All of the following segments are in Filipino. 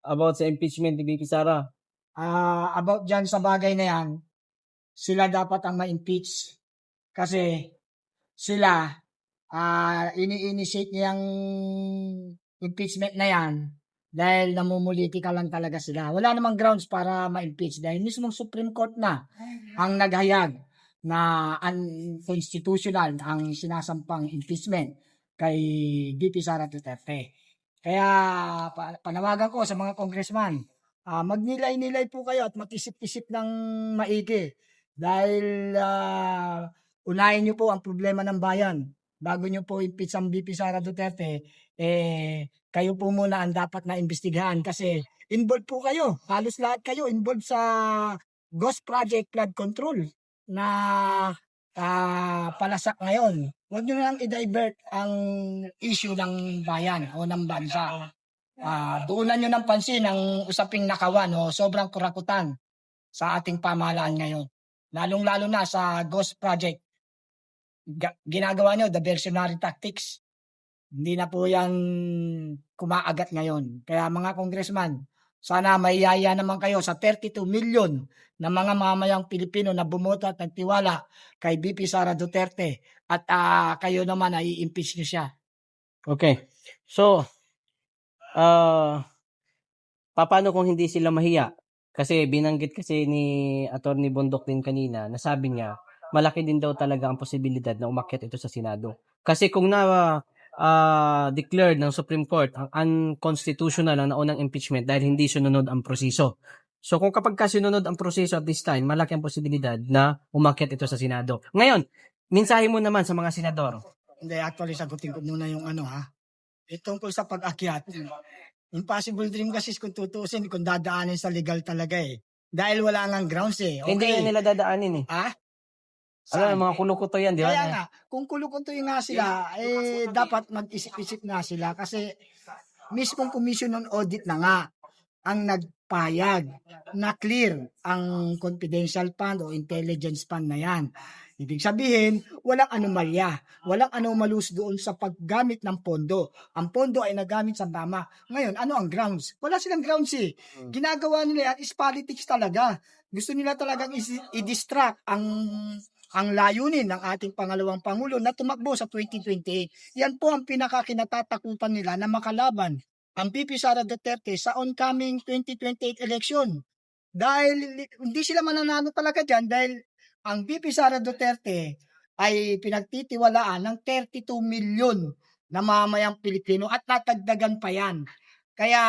about sa impeachment ni VP Sara? About dyan sa bagay na yan, sila dapat ang ma-impeach. Kasi sila, ini-initiate niyang impeachment na yan dahil namumulitika lang talaga sila. Wala namang grounds para ma-impeach dahil mismong Supreme Court na ang naghayag na unconstitutional ang sinasampang impeachment kay VP Sara Duterte. Kaya panawagan ko sa mga congressman, magnilay-nilay po kayo at mag-isip-isip ng maigi dahil unahin niyo po ang problema ng bayan. Bago niyo po impeach ang VP Sara Duterte, kayo po muna ang dapat na imbestigahan kasi involved po kayo. Halos lahat kayo involved sa Ghost Project Flood Control na palasak ngayon. Huwag nyo lang i-divert ang issue ng bayan o ng bansa. Doonan nyo ng pansin ang usaping nakawan o sobrang kurakutan sa ating pamahalaan ngayon. Lalong-lalo na sa Ghost Project. Ginagawa nyo, diversionary tactics. Hindi na po yan kumaagat ngayon. Kaya mga congressman, sana mayaya naman kayo sa 32 million na mga mamayang Pilipino na bumoto at nagtiwala kay VP Sara Duterte at kayo naman ay i-impeach nyo siya. Okay. So, paano kung hindi sila mahiya? Kasi binanggit kasi ni Attorney Bondok din kanina, nasabi niya, malaki din daw talaga ang posibilidad na umakyat ito sa Senado. Kasi kung declared ng Supreme Court ang unconstitutional ang naunang impeachment dahil hindi sununod ang proseso. So kung kapag sinunod ang proseso at this time, malaki ang posibilidad na umakyat ito sa Senado. Ngayon, mensahe mo naman sa mga senador. Hindi, actually sagutin ko muna yung tungkol sa pag-akyat. Impossible dream kasi kung tutusin, kung dadaanin sa legal talaga eh. Dahil wala ngang grounds eh. Okay. Hindi nga nila dadaanin eh. Alam, mga kulukuto yan, di ba? Kaya nga, kung kulukuto nga sila, dapat mag-isip-isip na sila kasi mismong Commission on Audit na nga ang nagpayag na clear ang confidential fund o intelligence fund na yan. Ibig sabihin, walang anomalya, walang anomalous doon sa paggamit ng pondo. Ang pondo ay nagamit sa tama. Ngayon, ano ang grounds? Wala silang grounds eh. Ginagawa nila yan is politics talaga. Gusto nila talagang i-distract ang layunin ng ating pangalawang Pangulo na tumakbo sa 2028. Yan po ang pinakakinatatakutan nila na makalaban ang VP Sara Duterte sa oncoming 2028 election. Dahil hindi sila mananalo talaga dyan dahil ang VP Sara Duterte ay pinagtitiwalaan ng 32 milyon na mamayang Pilipino at natagdagan pa yan. Kaya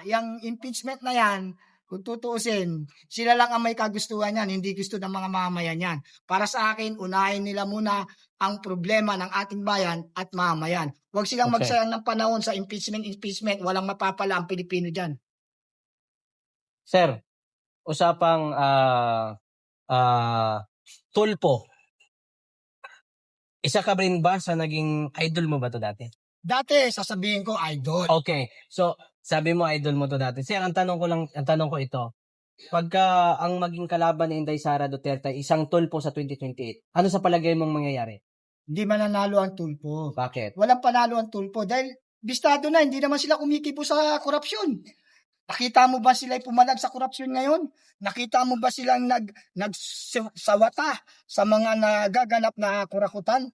yung impeachment na yan, kung tutuusin, sila lang ang may kagustuhan yan, hindi gusto ng mga mamayan yan. Para sa akin, unahin nila muna ang problema ng ating bayan at mamayan. Huwag silang magsayang ng panahon sa impeachment. Walang mapapala ang Pilipino dyan. Sir, usapang tulpo. Isa ka rin ba sa naging idol mo ba to dati? Dati, sasabihin ko idol. Okay. So, sabi mo idol mo to dati. Sir, ang tanong ko ito. Pagka ang maging kalaban ni Inday Sara Duterte isang tulpo sa 2028, ano sa palagay mong mangyayari? Hindi mananalo ang tulpo. Bakit? Walang panalo ang tulpo dahil bistado na, hindi naman sila kumikibo sa korupsyon. Nakita mo ba sila pumalag sa korupsyon ngayon? Nakita mo ba silang nagsawata sa mga nagaganap na kurakutan?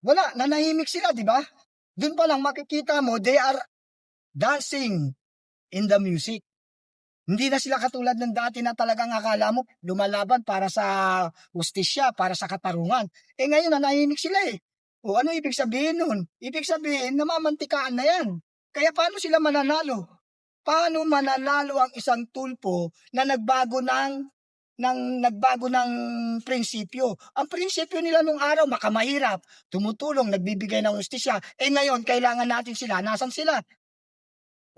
Wala, nanahimik sila, di ba? Doon pa lang makikita mo, they are dancing in the music. Hindi na sila katulad ng dati na talagang akala mo lumalaban para sa hustisya, para sa katarungan. Ngayon nanahimik sila eh. O ano ibig sabihin nun? Ibig sabihin, namamantikaan na yan. Kaya paano sila mananalo? Paano mananalo ang isang tulpo na nagbago ng prinsipyo? Ang prinsipyo nila nung araw, makamahirap, tumutulong, nagbibigay ng hustisya. Ngayon, kailangan natin sila. Nasaan sila?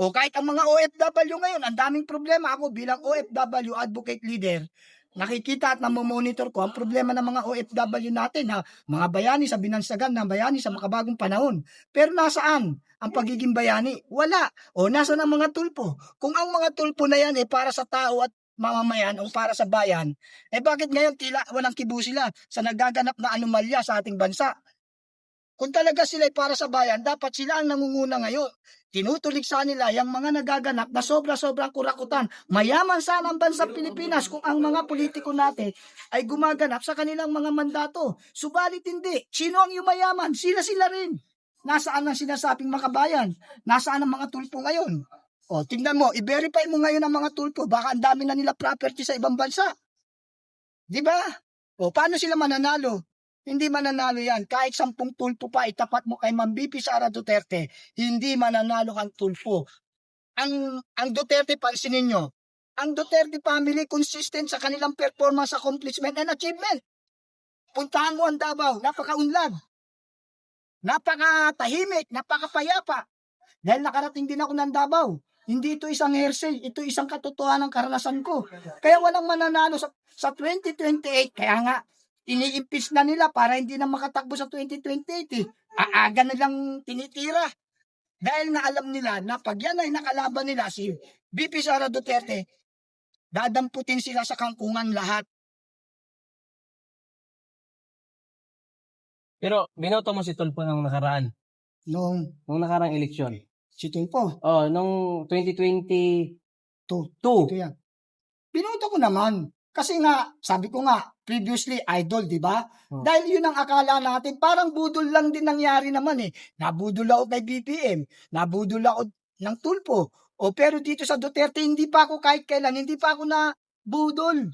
O kahit ang mga OFW ngayon, ang daming problema. Ako bilang OFW advocate leader, nakikita at namomonitor ko ang problema ng mga OFW natin, mga bayani sa binansagan na bayani sa makabagong panahon. Pero nasaan ang pagiging bayani? Wala. O nasaan ang mga tulpo? Kung ang mga tulpo na yan para sa tao at mamamayan o para sa bayan, bakit ngayon tila walang kibo sila sa nagaganap na anomalya sa ating bansa? Kung talaga sila para sa bayan, dapat sila ang nangunguna ngayon. tinutulig sa nila yung mga nagaganap na sobra-sobrang kurakutan. Mayaman sana ang bansang Pilipinas kung ang mga politiko natin ay gumaganap sa kanilang mga mandato. Subalit hindi. Sino ang yumayaman? Sila-sila rin. Nasaan ang sinasabing makabayan? Nasaan ang mga tulpo ngayon? O, tingnan mo, i-verify mo ngayon ang mga tulpo. Baka ang dami na nila property sa ibang bansa. Di ba? O, paano sila mananalo? Hindi mananalo yan. Kahit 10 tulpo pa, itapat mo kay Ma'am BP Sara Duterte, hindi mananalo kang tulpo. Ang Duterte, pansinin nyo, ang Duterte family consistent sa kanilang performance, accomplishment, and achievement. Puntahan mo ang Davao, napakaunlad, napakatahimik, napakapayapa. Dahil nakarating din ako ng Davao. Hindi ito isang hearsay, ito isang katotohanan ng karanasan ko. Kaya walang mananalo sa 2028, kaya nga, ini-impeach na nila para hindi na makatakbo sa 2028 eh. Aaga nilang tinitira. Dahil nga alam nila na pag yan ay nakalaban nila si BP Sara Duterte, dadamputin sila sa kangkungan lahat. Pero binoto mo si Tulfo nung nakaraan, Nung nung nakaraang eleksyon. si Tulfo, Oh, nung 2022. ito yan. Binoto ko naman. Kasi nga, sabi ko nga, previously idol, di ba? Dahil yun ang akala natin, parang budol lang din nangyari naman eh. Nabudol ako kay BBM, nabudol ako ng Tulfo. O pero dito sa Duterte, hindi pa ako kahit kailan, hindi pa ako na budol.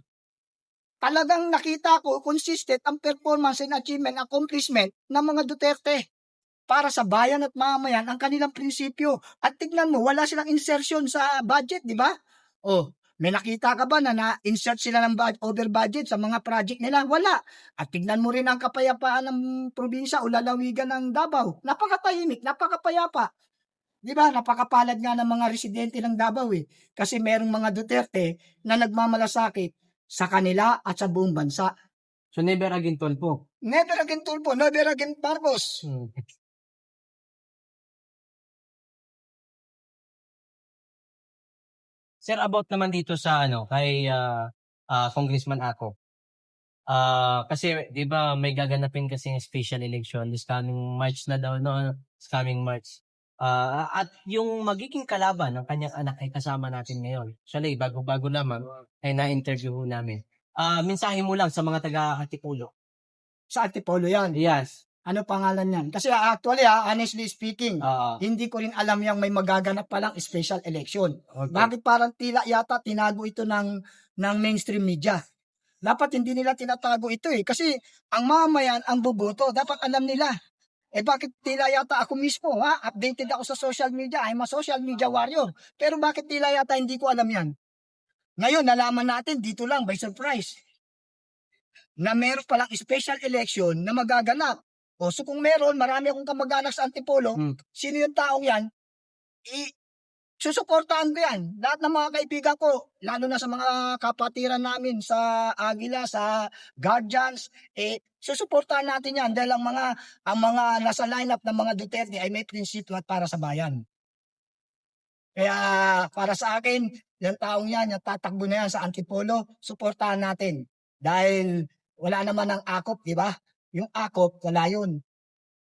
Talagang nakita ko, consistent ang performance and achievement, accomplishment ng mga Duterte para sa bayan at mamayan ang kanilang prinsipyo. At tignan mo, wala silang insertion sa budget, di ba? O, may nakita ka ba na na-insert sila ng over budget sa mga project nila? Wala. At tignan mo rin ang kapayapaan ng probinsya o lalawigan ng Davao. Napakatahimik, napakapayapa. Di ba? Napakapalad nga ng mga residente ng Davao eh. Kasi merong mga Duterte na nagmamalasakit sa kanila at sa buong bansa. So never again Tulfo. Never again Tulfo, never again Marcos. Sir, about naman dito sa kay Congressman Ako. Kasi 'di ba may gaganapin kasi ng special election this coming March na daw this coming March. At yung magiging kalaban ng kanyang anak ay kasama natin ngayon. Actually, bago-bago lamang ay na-interview ho namin. Mensahe mo lang sa mga taga-Katipulo. Sa Antipolo yan. Yes. Ano pangalan yan? Kasi actually, honestly speaking, hindi ko rin alam yung may magaganap palang special election. Okay. Bakit parang tila yata tinago ito ng mainstream media? Dapat hindi nila tinatago ito eh. Kasi ang mamayan, ang boboto, dapat alam nila. Bakit tila yata ako mismo, updated ako sa social media, I'm a social media warrior. Pero bakit tila yata hindi ko alam yan? Ngayon, nalaman natin dito lang by surprise na meron palang special election na magaganap. O so kung meron, marami akong kamag-anak sa Antipolo, sino yung taong yan, susuportahan ko yan. Lahat ng mga kaibigan ko, lalo na sa mga kapatiran namin sa Agila, sa Guardians, susuportahan natin yan dahil ang mga nasa lineup ng mga Duterte ay may prinsipyo at para sa bayan. Kaya para sa akin, yung taong yan, yung tatakbo na yan sa Antipolo, suportahan natin. Dahil wala naman ang akop, di ba? Yung akop, wala yun.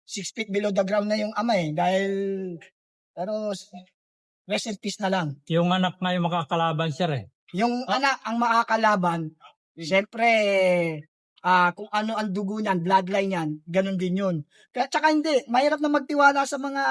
6 feet below the ground na yung ama eh. Pero rest in peace na lang. Yung anak nga yung makakalaban sir eh. Yung anak ang makakalaban, siyempre, kung ano ang dugo niyan, bloodline yan, ganun din yun. Kaya tsaka hindi, mahirap na magtiwala sa mga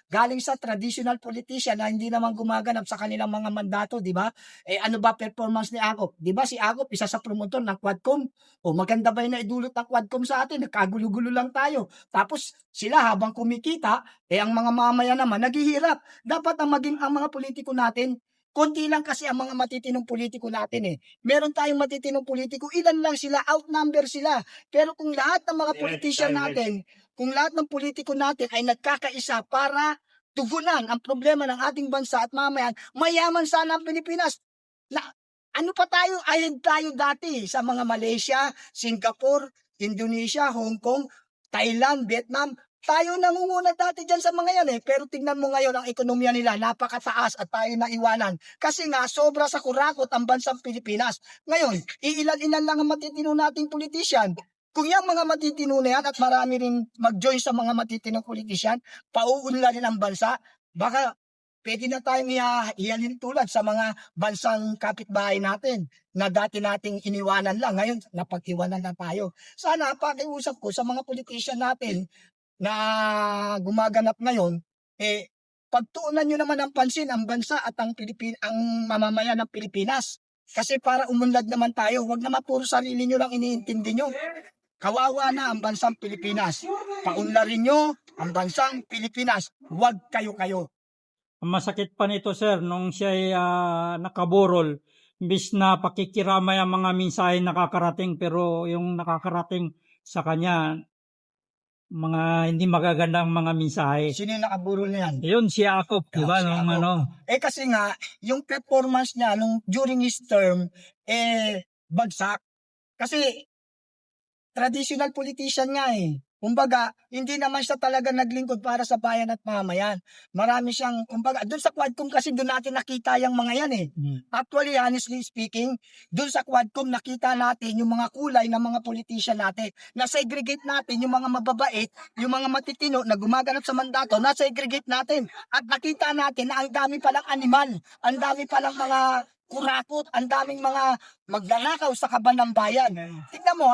galing sa traditional politician na hindi naman gumaganap sa kanilang mga mandato, di ba? Ano ba performance ni Akop? Di ba si Akop, isa sa promotor ng Quadcom? O maganda ba yung naidulot ng Quadcom sa atin? Nagkagulo-gulo lang tayo. Tapos sila habang kumikita, ang mga mamaya naman naghihirap. Dapat ang mga politiko natin, konti lang kasi ang mga matitinong politiko natin eh. Meron tayong matitinong politiko, ilan lang sila, outnumber sila. Pero kung lahat ng mga politician natin, kung lahat ng politiko natin ay nagkakaisa para tugunan ang problema ng ating bansa at mamayan, mayaman sana ang Pilipinas. Ano pa tayo, ahead tayo dati sa mga Malaysia, Singapore, Indonesia, Hong Kong, Thailand, Vietnam. Tayo nangunguna dati dyan sa mga yan eh. Pero tingnan mo ngayon ang ekonomiya nila, napakataas at tayo naiwanan. Kasi nga, sobra sa kurakot ang bansang Pilipinas. Ngayon, iilan-ilan lang ang matitino nating politician. Kung yung mga matitino na yan at marami rin mag-join sa mga matitinong politician, pauunla rin ang bansa, Baka pwede na tayong ihalin tulad sa mga bansang kapitbahay natin na dati nating iniwanan lang. Ngayon, napag-iwanan na tayo. Sana, pakiusap ko sa mga politician natin na gumaganap ngayon, pagtuunan nyo naman ng pansin ang bansa at ang mamamayan ng Pilipinas. Kasi para umunlad naman tayo, wag naman puro sarili nyo lang iniintindi nyo. Kawawa na ang bansang Pilipinas. Paunlarin nyo ang bansang Pilipinas. Wag kayo-kayo. Ang masakit pa nito, sir, nung siya nakaburol, imbis na pakikiramay ang mga mensahe nakakarating, pero yung nakakarating sa kanya, mga hindi magagandang mga mensahe. Sino yung nakaburol na yan? Yun, si Akop, di ba? Si Nung Akop. ano, Kasi nga, yung performance niya during his term, bagsak. Kasi, traditional politician nga Kumbaga, hindi naman siya talaga naglingkod para sa bayan at mamayan. Marami siyang, kumbaga, doon sa Quadcom kasi doon natin nakita yung mga yan Actually, honestly speaking, doon sa Quadcom nakita natin yung mga kulay ng mga politician natin. Na-segregate natin yung mga mababait, yung mga matitino na gumaganap sa mandato, na-segregate natin. At nakita natin na ang dami palang animal, ang dami palang mga kurakot, ang daming mga magnanakaw sa kaban ng bayan. Tignan mo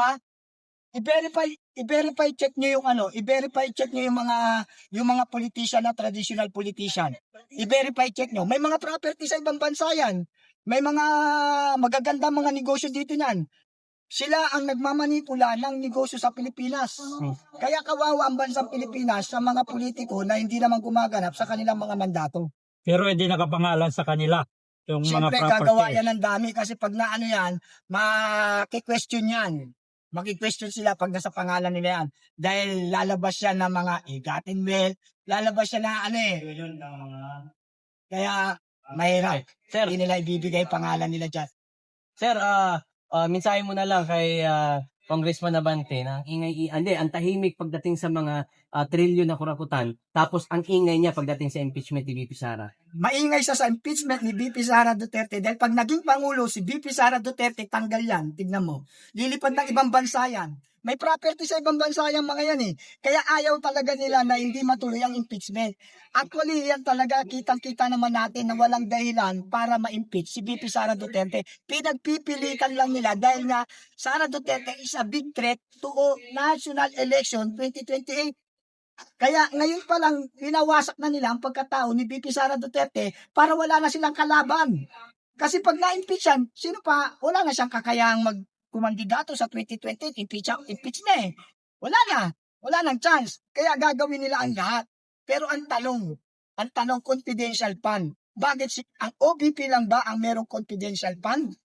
i-verify check niyo yung mga politician na traditional politician. I-verify check niyo. May mga property sa ibang bansa yan. May mga magaganda mga negosyo dito niyan. Sila ang nagmamanipula ng negosyo sa Pilipinas. Kaya kawawa ang bansang Pilipinas sa mga politiko na hindi naman gumaganap sa kanilang mga mandato. pero hindi nakapangalan sa kanila. Yung Siyempre, mga gagawa property. yan ng dami kasi pag naano yan, maki-question yan. Maki-question sila pag nasa pangalan nila yan. Dahil lalabas yan ng mga igatin well, lalabas yan na Kaya, mahirap. Sir, Hindi nila ibibigay pangalan nila dyan. Sir, mensahe mo na lang kay Congressman Abante na ang tahimik pagdating sa mga trilyon na kurakutan, tapos ang ingay niya pagdating sa impeachment ni VP Sara. Maingay siya sa impeachment ni VP Sara Duterte dahil pag naging Pangulo si VP Sara Duterte, tanggal yan. Tignan mo. Lilipad ng ibang bansa yan. May property sa ibang bansa yung mga yan Kaya ayaw talaga nila na hindi matuloy ang impeachment. Actually, yan talaga kitang-kita naman natin na walang dahilan para ma-impeach si VP Sara Duterte. Pinagpipilitan lang nila dahil nga Sara Duterte is a big threat to national election 2028. Kaya ngayon pa lang, winawasak na nila ang pagkatao ni VP Sara Duterte para wala na silang kalaban. Kasi pag na-impeach yan, sino pa? Wala na siyang kakayahang magkumandidato sa 2020, impeach na Wala nang chance. Kaya gagawin nila ang lahat. Pero ang tanong confidential fund. Bakit ang OVP lang ba ang merong confidential fund?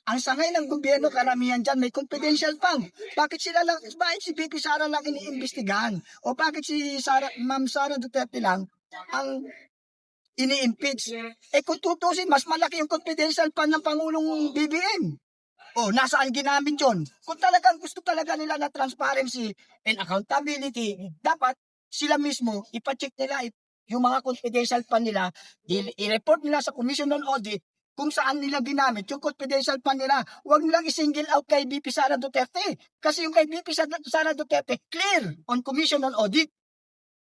Ang sangay ng gobyerno, karamihan dyan, may confidential fund. Bakit si VP Sara lang iniimbestigahan? O bakit si Ma'am Sara Duterte lang ang ini-impeach? Kung tutusin, mas malaki yung confidential fund ng Pangulong BBM. Nasaan ginamit yun? Kung talagang gusto talaga nila na transparency and accountability, dapat sila mismo, ipacheck nila yung mga confidential fund nila, i-report nila sa Commission on Audit kung saan nila ginamit yung confidential fund nila. Huwag nilang i-single out kay VP Sara Duterte. Kasi yung kay VP Sara Duterte, clear on Commission on Audit.